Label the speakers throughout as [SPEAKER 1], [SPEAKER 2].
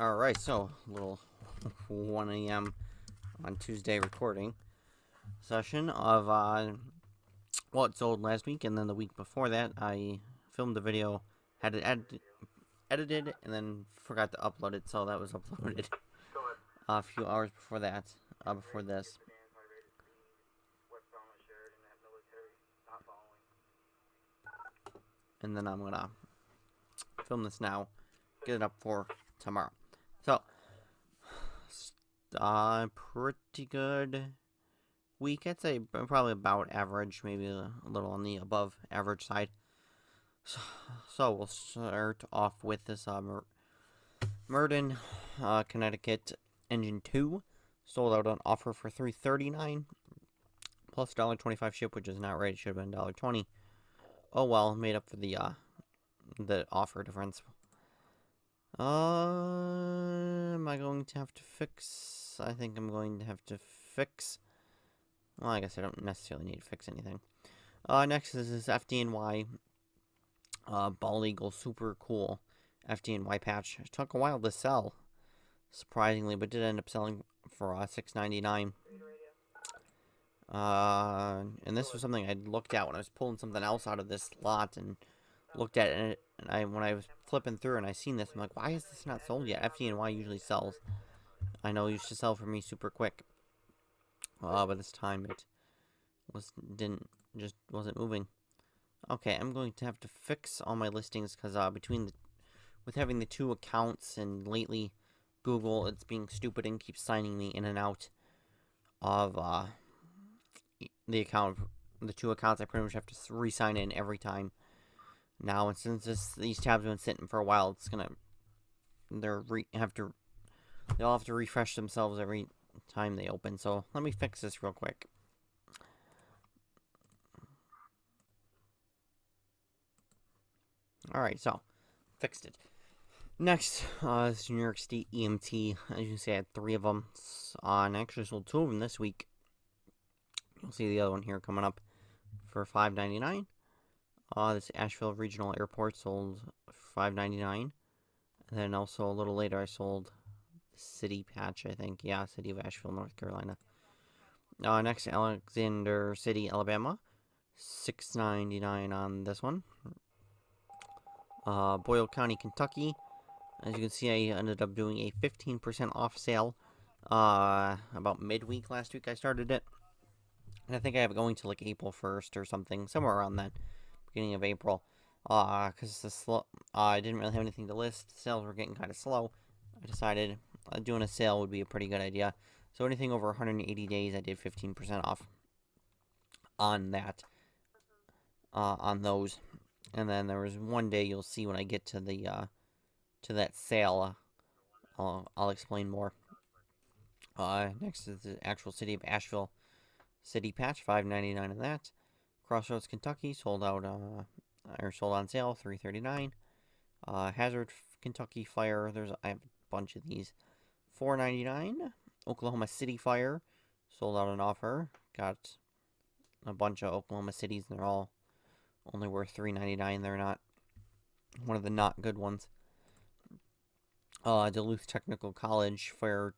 [SPEAKER 1] Alright, so, a little 1 a.m. on Tuesday recording session of, well, it sold last week, and then the week before that, I filmed the video, had it edited, and then forgot to upload it, so that was uploaded a few hours before that, before this. And then I'm gonna film this now, get it up for tomorrow. So, pretty good week. I'd say probably about average, maybe a little on the above average side. So we'll start off with this Merton, Connecticut Engine 2. Sold out on offer for $339 plus $1.25 ship, which is not right. It should have been $1.20. Oh well, made up for the offer difference. Am I going to have to fix? I think I'm going to have to fix. Well, I guess I don't necessarily need to fix anything. Next is this FDNY Bald Eagle Super Cool FDNY patch. It took a while to sell, surprisingly, but did end up selling for $6.99. And this was something I looked at when I was pulling something else out of this lot and looked at it, and when I was flipping through and I seen this, I'm like, why is this not sold yet? FDNY usually sells. I know it used to sell for me super quick. But this time it wasn't moving. Okay, I'm going to have to fix all my listings because with having the two accounts and lately Google, it's being stupid and keeps signing me in and out of the two accounts. I pretty much have to re-sign in every time now, and since these tabs have been sitting for a while, they'll have to refresh themselves every time they open. So let me fix this real quick. Alright, so fixed it. Next, is New York State EMT. As you can see, I had 3 of them, and I actually sold 2 of them this week. You'll see the other one here coming up for $5.99. This Asheville Regional Airport sold $5.99. And then also a little later I sold the City patch, I think. Yeah, City of Asheville, North Carolina. Next, Alexander City, Alabama. $6.99 on this one. Boyle County, Kentucky. As you can see, I ended up doing a 15% off sale about midweek last week I started it. And I think I have it going to like April 1st or something, somewhere around then, beginning of April. Because I didn't really have anything to list. Sales were getting kind of slow. I decided doing a sale would be a pretty good idea. So anything over 180 days, I did 15% off on that, on those. And then there was one day you'll see when I get to the to that sale. I'll explain more. Next is the actual City of Asheville City patch, $5.99 on that. Crossroads, Kentucky, sold on sale, $3.39. Hazard, Kentucky Fire, I have a bunch of these, $4.99. Oklahoma City Fire, sold out on offer. Got a bunch of Oklahoma Cities, and they're all only worth $3.99. They're not one of the not good ones. Duluth Technical College Fire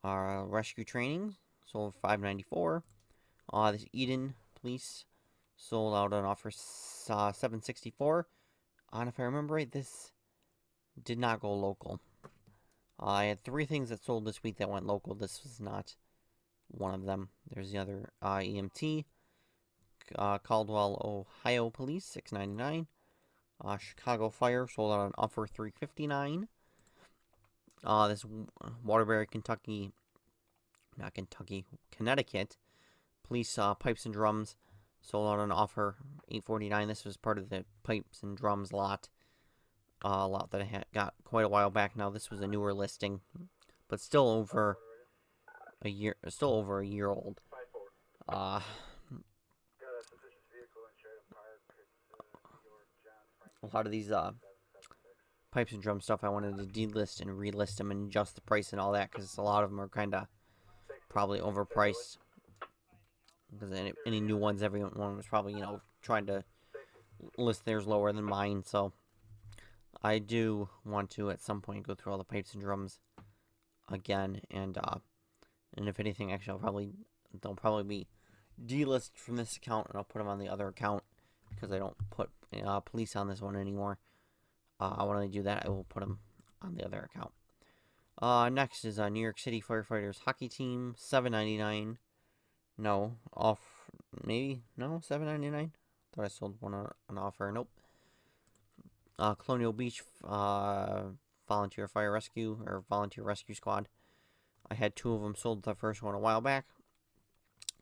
[SPEAKER 1] Rescue Training, sold $5.94. This Eden Police sold out on offer $7.64. And if I remember right, this did not go local. I had 3 things that sold this week that went local. This was not one of them. There's the other EMT. Caldwell, Ohio Police, $6.99. Chicago Fire sold out on offer $3.59. This Waterbury, Connecticut Police Pipes and Drums sold out on offer $8.49. This was part of the Pipes and Drums lot. A lot that I had got quite a while back now. This was a newer listing, but still over a year old. A lot of these pipes and drum stuff I wanted to delist and relist them and adjust the price and all that, because a lot of them are kind of probably overpriced. Because any new ones, everyone was probably, trying to list theirs lower than mine, so I do want to at some point go through all the pipes and drums again, and if anything, actually, they'll probably be delisted from this account, and I'll put them on the other account because I don't put police on this one anymore. When I do that, I will put them on the other account. Next is New York City Firefighters Hockey Team, $7.99. No, maybe no, $7.99. Thought I sold one on offer. Nope. Colonial Beach Volunteer Fire Rescue or Volunteer Rescue Squad. I had 2 of them sold. The first one a while back.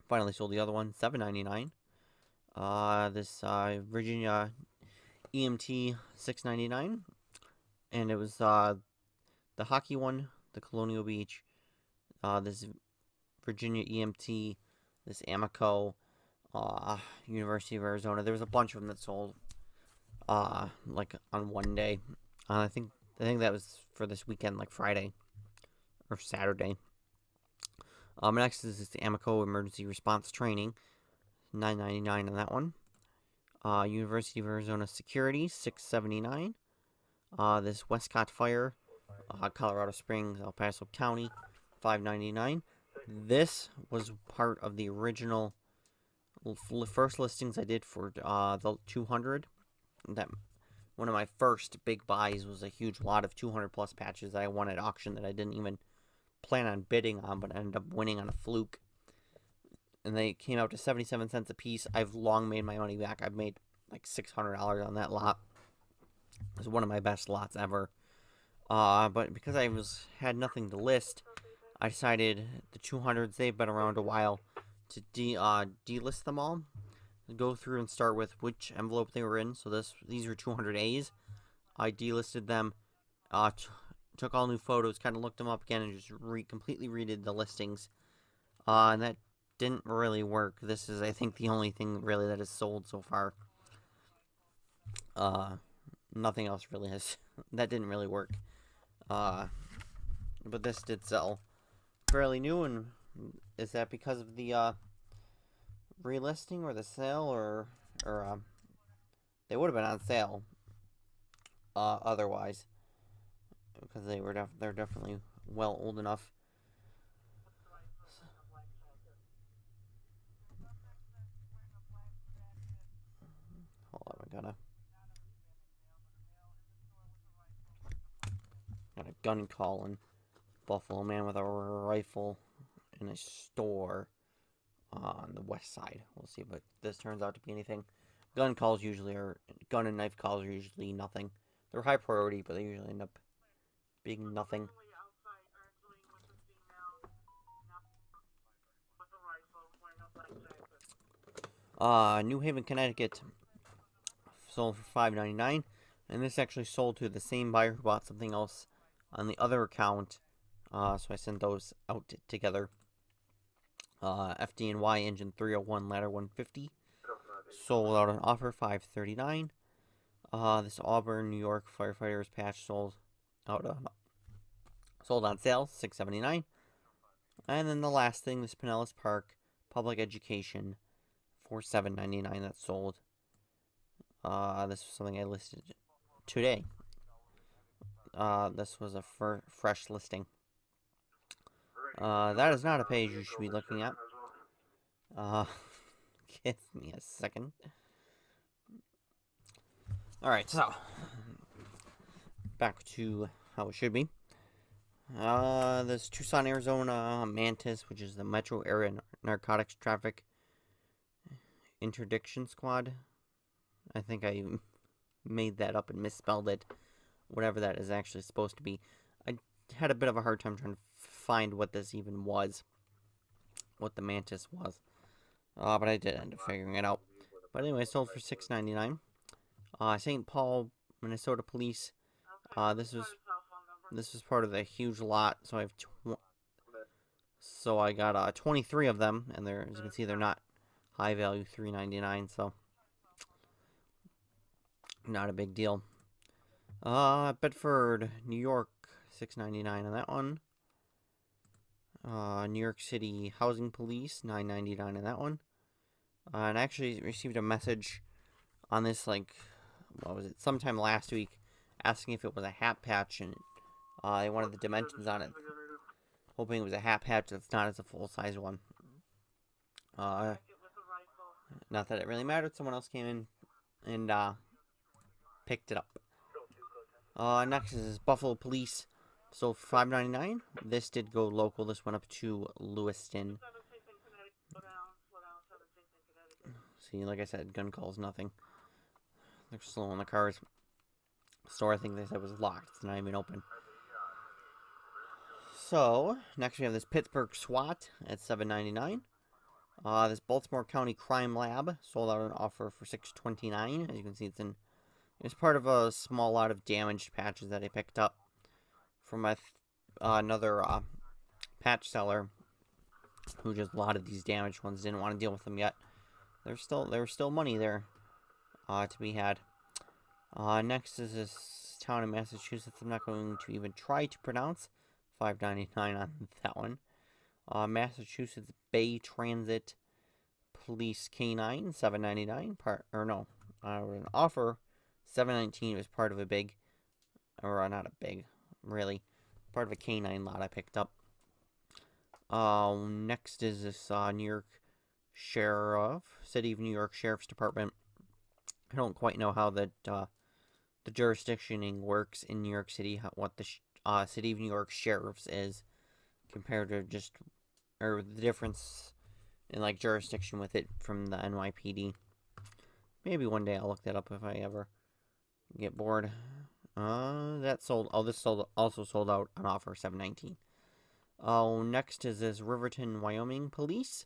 [SPEAKER 1] Finally sold the other one, $7.99. This Virginia EMT, $6.99, and it was the hockey one, the Colonial Beach, this Virginia EMT, this Amico, University of Arizona. There was a bunch of them that sold, like on one day. I think that was for this weekend, like Friday or Saturday. Next is this Amico Emergency Response Training, $9.99 on that one. University of Arizona Security, $6.79. This Westcott Fire, Colorado Springs, El Paso County, $5.99. This was part of the original first listings I did for the 200. That one of my first big buys was a huge lot of 200 plus patches that I won at auction that I didn't even plan on bidding on, but I ended up winning on a fluke. And they came out to 77 cents a piece. I've long made my money back. I've made like $600 on that lot. It was one of my best lots ever. But because I had nothing to list, I decided the 200s, they've been around a while, to delist them all. Go through and start with which envelope they were in. So these are 200As. I delisted them, took all new photos, kind of looked them up again, and just completely redid the listings. And that didn't really work. This is, I think, the only thing really that has sold so far. Nothing else really has. That didn't really work. But this did sell fairly new. And is that because of the relisting or the sale, or they would have been on sale otherwise, because they're definitely well old enough. Hold on, I got a gun call in Buffalo. Man with a rifle in a store on the west side. We'll see if this turns out to be anything. Gun and knife calls are usually nothing. They're high priority, but they usually end up being nothing. New Haven, Connecticut, sold for $5.99, and this actually sold to the same buyer who bought something else on the other account. So I sent those out together. FD&Y engine 301 ladder 150, sold out on offer $5.39. This Auburn, New York firefighters patch sold on sale $6.79. And then the last thing, this Pinellas Park public education for $7.99 that sold. This was something I listed today. This was a fresh listing. That is not a page you should be looking at. Give me a second. Alright, so back to how it should be. This Tucson, Arizona Mantis, which is the Metro Area Narcotics Traffic Interdiction Squad. I think I made that up and misspelled it. Whatever that is actually supposed to be. I had a bit of a hard time trying to find what this even was. What the Mantis was. But I did end up figuring it out. But anyway, sold for $6.99. St. Paul, Minnesota Police. This was part of the huge lot. So I got 23 of them, and as you can see, they're not high value, $3.99. So not a big deal. Bedford, New York, $6.99 on that one. New York City Housing Police, $9.99 on that one. And I actually received a message on this, like, what was it, sometime last week, asking if it was a hat patch, and they wanted the dimensions on it, hoping it was a hat patch that's not as a full-size one. Not that it really mattered. Someone else came in and picked it up. Next is Buffalo Police. So $5.99. This did go local. This went up to Lewiston. See, like I said, gun calls, nothing. They're slow on the cars. Store, I think they said, was locked. It's not even open. So, next we have this Pittsburgh SWAT at $7.99. This Baltimore County Crime Lab sold out an offer for $6.29. As you can see, it's part of a small lot of damaged patches that I picked up from another patch seller who just a lot of these damaged ones, didn't want to deal with them yet. There's still money there to be had. Next is this town in Massachusetts I'm not going to even try to pronounce. $5.99 on that one. Massachusetts Bay Transit Police K9, $7.99. An offer, $7.19. was part of a big, or not a big, really, part of a K9 lot I picked up. Next is this New York City of New York Sheriff's Department. I don't quite know how the jurisdictioning works in New York City, what the City of New York Sheriff's is compared to or the difference in like jurisdiction with it from the NYPD. Maybe one day I'll look that up if I ever get bored. That sold. Oh, this also sold out on offer, $7.19. Next is this Riverton, Wyoming Police.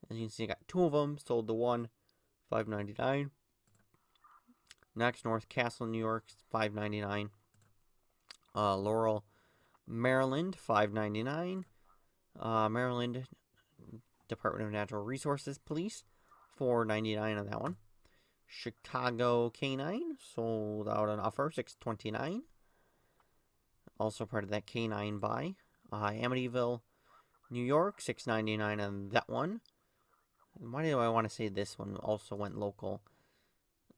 [SPEAKER 1] As you can see, I got two of them. Sold the one, $5.99. Next, North Castle, New York, $5.99. Laurel, Maryland, $5.99. Maryland Department of Natural Resources Police, $4.99 on that one. Chicago K9 sold out on offer, $6.29. Also part of that K9 buy. Amityville, New York, $6.99 on that one. Why do I want to say this one also went local?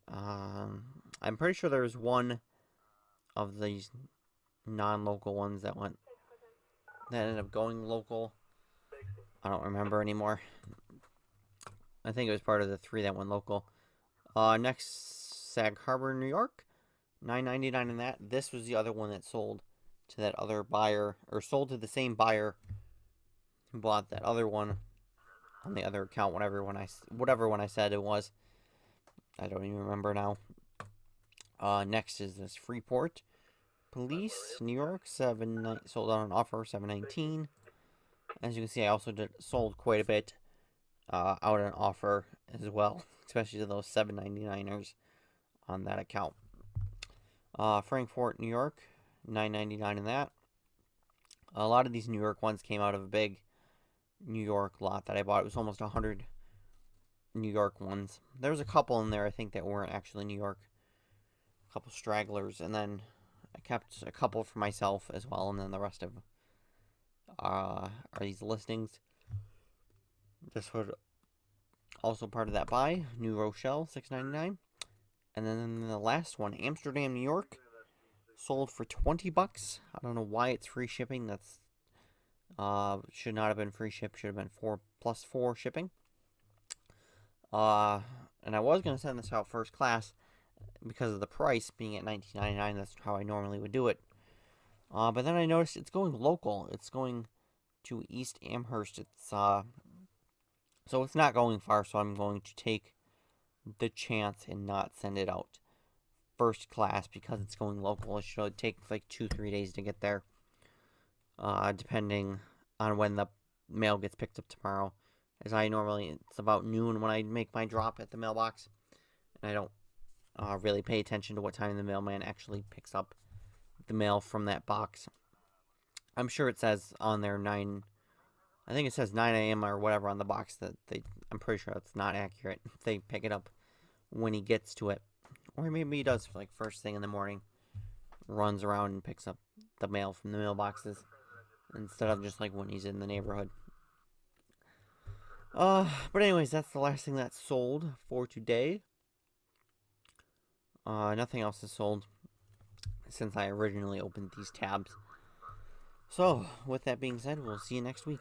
[SPEAKER 1] I'm pretty sure there's one of these non-local ones that ended up going local. I don't remember anymore. I think it was part of the 3 that went local. Next, Sag Harbor, New York, $9.99 on that. This was the other one that sold to that other buyer, or sold to the same buyer who bought that other one on the other account. Whatever one I said it was, I don't even remember now. Next is this Freeport Police, New York, sold on an offer, $7.19. As you can see, I also sold quite a bit out on offer as well, especially to those $7.99ers on that account. Frankfort, New York, $9.99 in that. A lot of these New York ones came out of a big New York lot that I bought. It was almost 100 New York ones. There was a couple in there, I think, that weren't actually New York. A couple stragglers, and then I kept a couple for myself as well, and then the rest of are these listings. This was also part of that buy. New Rochelle, $6.99. And then the last one, Amsterdam, New York, sold for $20. I don't know why it's free shipping. That's should not have been free ship. Should have been 4+4 shipping. And I was gonna send this out first class because of the price being at $19.99. That's how I normally would do it. But then I noticed it's going local. It's going to East Amherst. So it's not going far. So I'm going to take the chance and not send it out first class because it's going local. It should take like 2-3 days to get there, depending on when the mail gets picked up tomorrow. As it's about noon when I make my drop at the mailbox, and I don't really pay attention to what time the mailman actually picks up the mail from that box. I'm sure it says on there I think it says 9 a.m. or whatever on the box. I'm pretty sure that's not accurate. They pick it up when he gets to it. Or maybe he does like first thing in the morning. Runs around and picks up the mail from the mailboxes instead of just like when he's in the neighborhood. But anyways, that's the last thing that's sold for today. Nothing else is sold. since I originally opened these tabs. So, with that being said, we'll see you next week.